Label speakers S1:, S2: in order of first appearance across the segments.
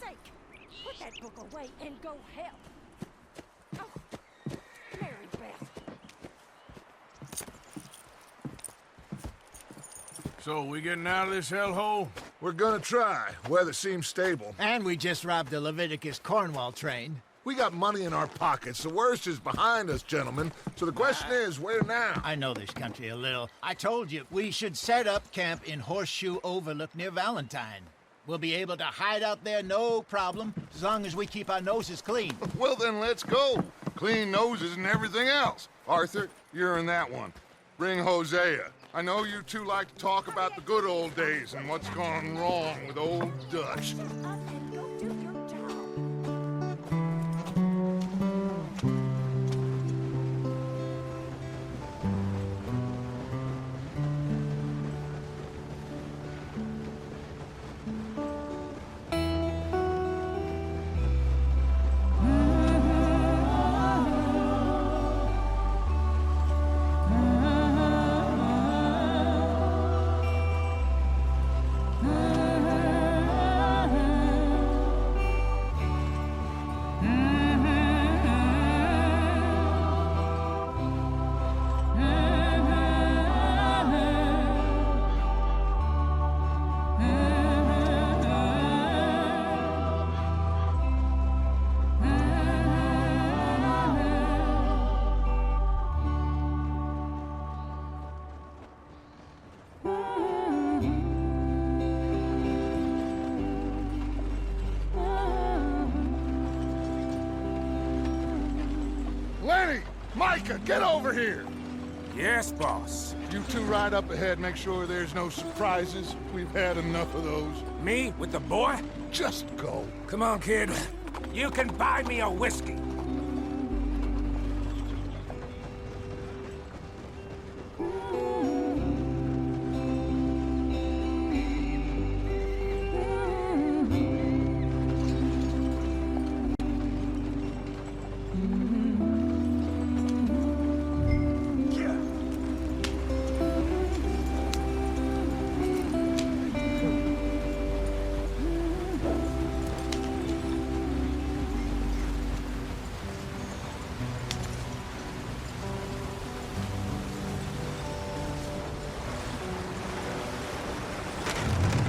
S1: sake! Put that book away and go help. Oh, Mary Beth.
S2: So, we getting out of this hellhole?
S3: We're gonna try. Weather seems stable.
S4: And we just robbed the Leviticus Cornwall train.
S3: We got money in our pockets. The worst is behind us, gentlemen. So the question is, where now?
S4: I know this country a little. I told you, we should set up camp in Horseshoe Overlook near Valentine. We'll be able to hide out there, no problem, as long as we keep our noses clean.
S3: Well, then let's go. Clean noses and everything else. Arthur, you're in that one. Bring Hosea. I know you two like to talk about the good old days and what's gone wrong with old Dutch.
S1: Up and go do your job.
S3: Lenny! Micah, get over here!
S2: Yes, boss.
S3: You two ride up ahead, make sure there's no surprises. We've had enough of those.
S2: Me with the boy?
S3: Just go.
S2: Come on, kid. You can buy me a whiskey.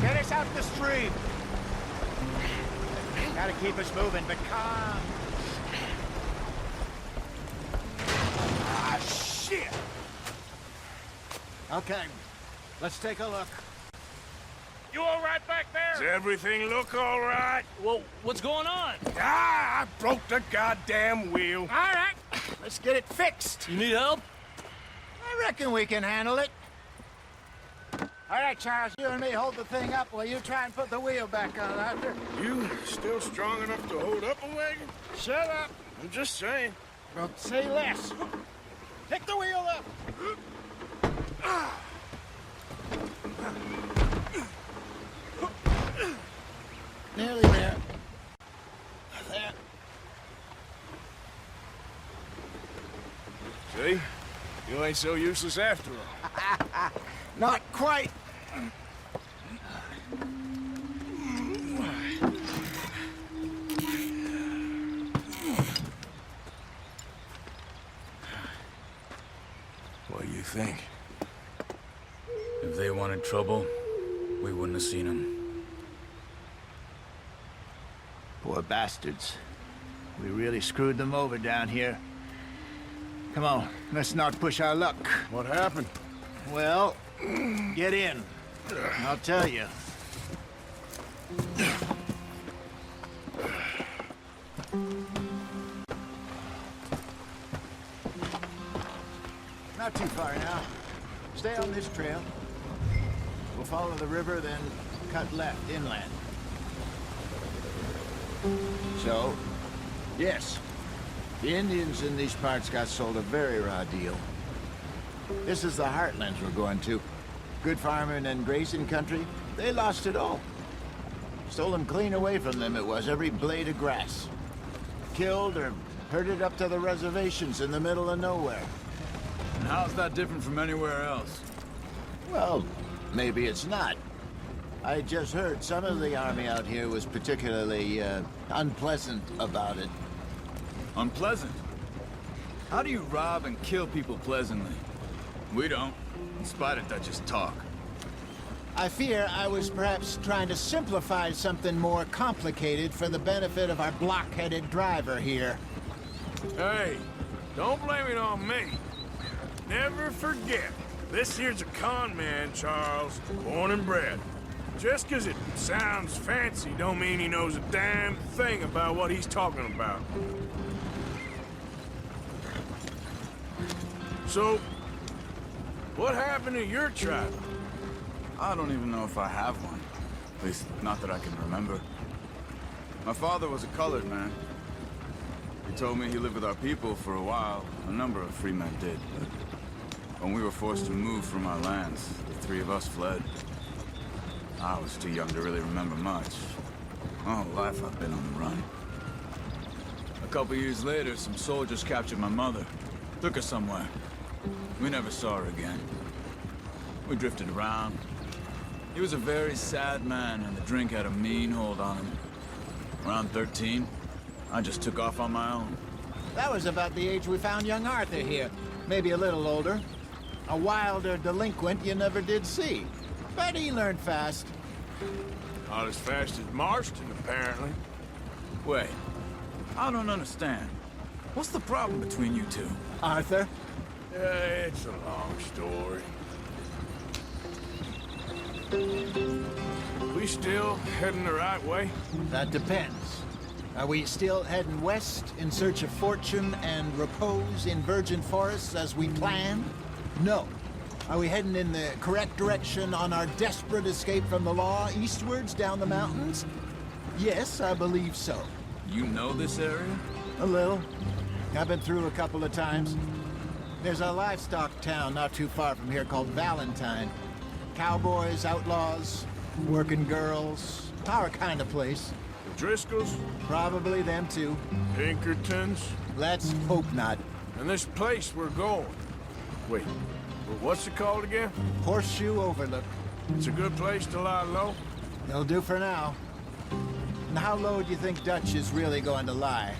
S4: Get us out the stream. Gotta keep us moving, but calm.
S2: Ah, shit!
S4: Okay, let's take a look.
S5: You all right back
S2: Does
S5: there?
S2: everything look all right?
S5: Well, what's going on?
S2: Ah, I broke the goddamn wheel.
S4: All right, let's get it fixed.
S5: You need help?
S4: I reckon we can handle it. All right, Charles, you and me hold the thing up while you try and put the wheel back on, Arthur.
S2: You still strong enough to hold up a wagon?
S4: Shut up.
S2: I'm just saying.
S4: Well, say less. Pick the wheel up. Nearly there. There.
S2: See? You ain't so useless after all.
S4: Not quite.
S2: What do you think?
S5: If they wanted trouble, we wouldn't have seen them.
S4: Poor bastards. We really screwed them over down here. Come on, let's not push our luck.
S2: What happened?
S4: Well, get in. I'll tell you. Not too far now. Stay on this trail. We'll follow the river, then cut left inland. So, yes, the Indians in these parts got sold a very raw deal. This is the heartlands we're going to. Good farming and grazing country, they lost it all. Stolen clean away from them it was, every blade of grass. Killed or herded up to the reservations in the middle of nowhere.
S5: And how's that different from anywhere else?
S4: Well, maybe it's not. I just heard some of the army out here was particularly, unpleasant about it.
S5: Unpleasant? How do you rob and kill people pleasantly? We don't, in spite of Dutch's talk.
S4: I fear I was perhaps trying to simplify something more complicated for the benefit of our block-headed driver here.
S2: Hey, don't blame it on me. Never forget, this here's a con man, Charles, born and bred. Just 'cause it sounds fancy don't mean he knows a damn thing about what he's talking about. So, what happened to your tribe?
S5: I don't even know if I have one. At least, not that I can remember. My father was a colored man. He told me he lived with our people for a while. A number of free men did, but when we were forced to move from our lands, the three of us fled. I was too young to really remember much. My whole life I've been on the run. A couple years later, some soldiers captured my mother. Took her somewhere. We never saw her again. We drifted around. He was a very sad man, and the drink had a mean hold on him. Around 13, I just took off on my own.
S4: That was about the age we found young Arthur here. Maybe a little older. A wilder delinquent you never did see. But he learned fast.
S2: Not as fast as Marston, apparently.
S5: Wait, I don't understand. What's the problem between you two?
S4: Arthur?
S2: It's a long story. We still heading the right way?
S4: That depends. Are we still heading west in search of fortune and repose in virgin forests as we planned? No. Are we heading in the correct direction on our desperate escape from the law eastwards down the mountains? Yes, I believe so.
S5: You know this area?
S4: A little. I've been through a couple of times. There's a livestock town not too far from here called Valentine. Cowboys, outlaws, working girls, our kind of place.
S2: The Driscolls?
S4: Probably them too.
S2: Pinkertons?
S4: Let's hope not.
S2: And this place we're going. Wait, what's it called again?
S4: Horseshoe Overlook.
S2: It's a good place to lie low?
S4: It'll do for now. And how low do you think Dutch is really going to lie?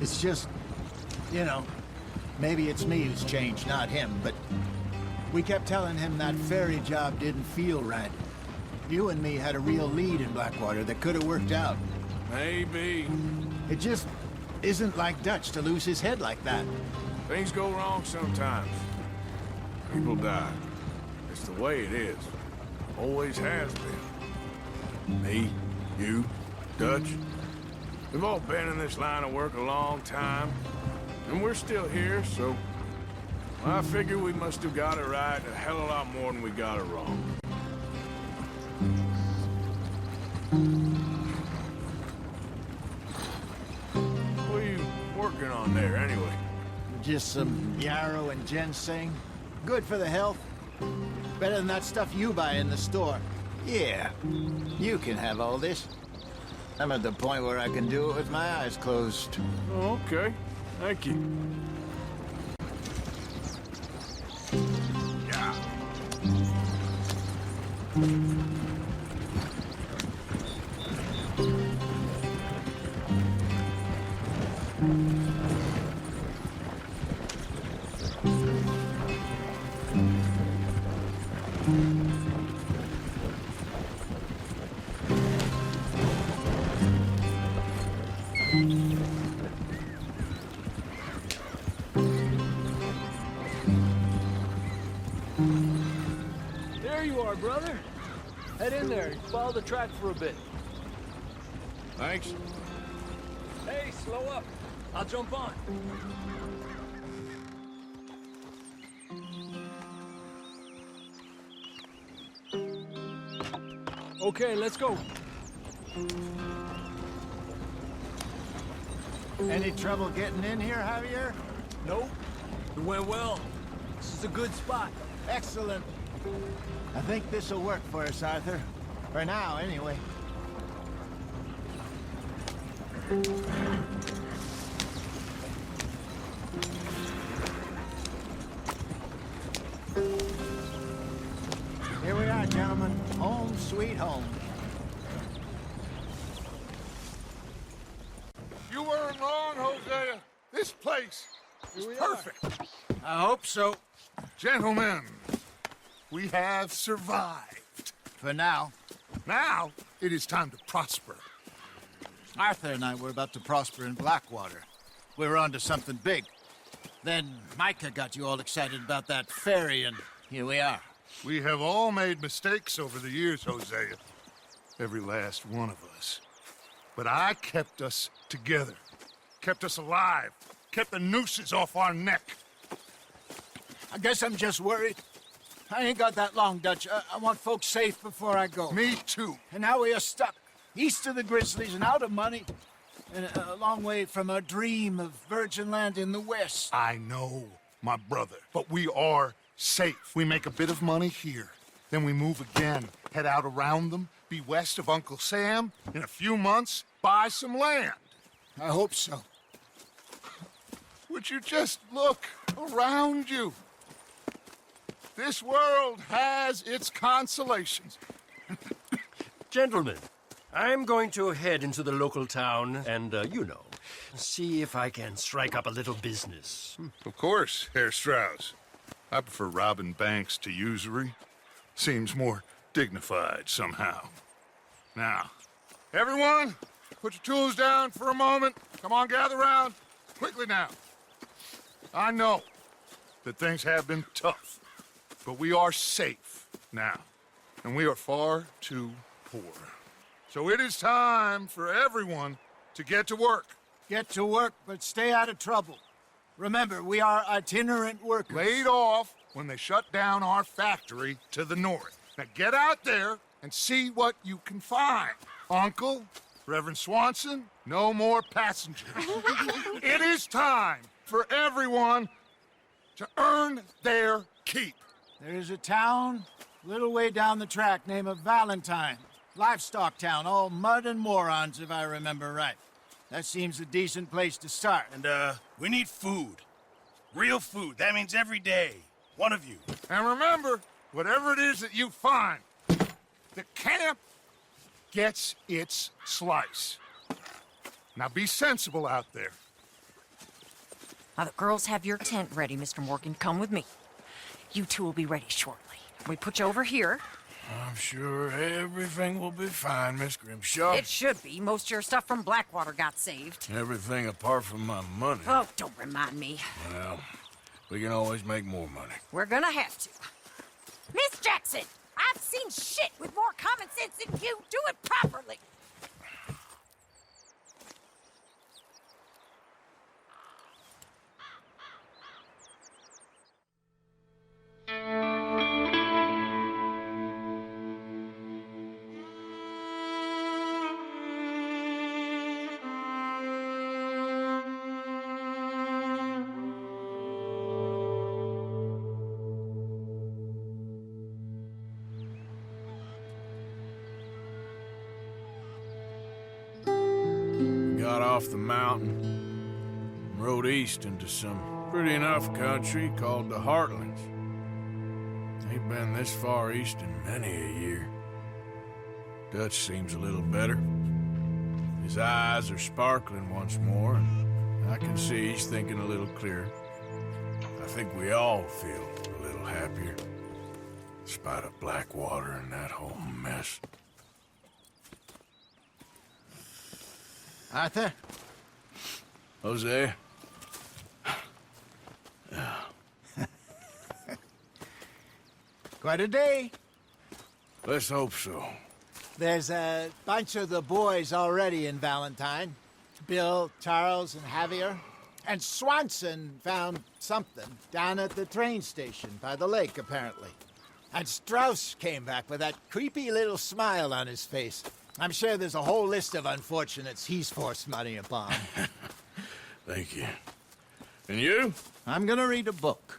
S4: It's just, you know, maybe it's me who's changed, not him, but we kept telling him that ferry job didn't feel right. You and me had a real lead in Blackwater that could have worked out.
S2: Maybe.
S4: It just isn't like Dutch to lose his head like that.
S2: Things go wrong sometimes. People die. It's the way it is. Always has been. Me, you, Dutch. We've all been in this line of work a long time. And we're still here, so I figure we must have got it right a hell of a lot more than we got it wrong. What are you working on there, anyway?
S4: Just some yarrow and ginseng. Good for the health. Better than that stuff you buy in the store. Yeah, you can have all this. I'm at the point where I can do it with my eyes closed.
S2: Oh, okay. Thank you. Yeah.
S6: There you are, brother. Head in there and follow the track for a bit.
S2: Thanks.
S6: Hey, slow up. I'll jump on. Okay, let's go.
S4: Any trouble getting in here, Javier?
S6: Nope. It went well. This is a good spot.
S4: Excellent. I think this'll work for us, Arthur. For now, anyway. Here we are, gentlemen. Home sweet home.
S3: This place is perfect.
S4: I hope so.
S3: Gentlemen, we have survived.
S4: For now.
S3: Now, it is time to prosper.
S4: Arthur and I were about to prosper in Blackwater. We were onto something big. Then Micah got you all excited about that ferry, and here we are.
S3: We have all made mistakes over the years, Hosea. Every last one of us. But I kept us together. Kept us alive. Kept the nooses off our neck.
S4: I guess I'm just worried. I ain't got that long, Dutch. I want folks safe before I go.
S3: Me too.
S4: And now we are stuck, east of the Grizzlies and out of money, and a long way from our dream of virgin land in the west.
S3: I know, my brother, but we are safe. We make a bit of money here, then we move again, head out around them, be west of Uncle Sam, in a few months, buy some land.
S4: I hope so.
S3: Would you just look around you? This world has its consolations.
S7: Gentlemen, I'm going to head into the local town and, see if I can strike up a little business.
S3: Of course, Herr Strauss. I prefer robbing banks to usury. Seems more dignified somehow. Now, everyone, put your tools down for a moment. Come on, gather round. Quickly now. I know that things have been tough, but we are safe now, and we are far too poor. So it is time for everyone to get to work.
S4: Get to work, but stay out of trouble. Remember, we are itinerant workers.
S3: Laid off when they shut down our factory to the north. Now get out there and see what you can find. Uncle, Reverend Swanson, no more passengers. It is time for everyone to earn their keep.
S4: There is a town a little way down the track named Valentine. Livestock town, all mud and morons, if I remember right. That seems a decent place to start.
S8: And, we need food. Real food. That means every day. One of you.
S3: And remember, whatever it is that you find, the camp gets its slice. Now be sensible out there.
S1: Now, the girls have your tent ready, Mr. Morgan. Come with me. You two will be ready shortly. We put you over here.
S2: I'm sure everything will be fine, Miss Grimshaw.
S1: It should be. Most of your stuff from Blackwater got saved.
S2: Everything apart from my money.
S1: Oh, don't remind me.
S2: Well, we can always make more money.
S1: We're gonna have to. Miss Jackson, I've seen shit with more common sense than you. Do it properly.
S2: Got off the mountain and rode east into some pretty enough country called the Heartlands. Ain't been this far east in many a year. Dutch seems a little better. His eyes are sparkling once more, and I can see he's thinking a little clearer. I think we all feel a little happier, in spite of Blackwater and that whole mess.
S4: Arthur?
S2: Jose?
S4: Quite a day.
S2: Let's hope so.
S4: There's a bunch of the boys already in Valentine. Bill, Charles, and Javier. And Swanson found something down at the train station by the lake, apparently. And Strauss came back with that creepy little smile on his face. I'm sure there's a whole list of unfortunates he's forced money upon.
S2: Thank you. And you?
S4: I'm gonna read a book.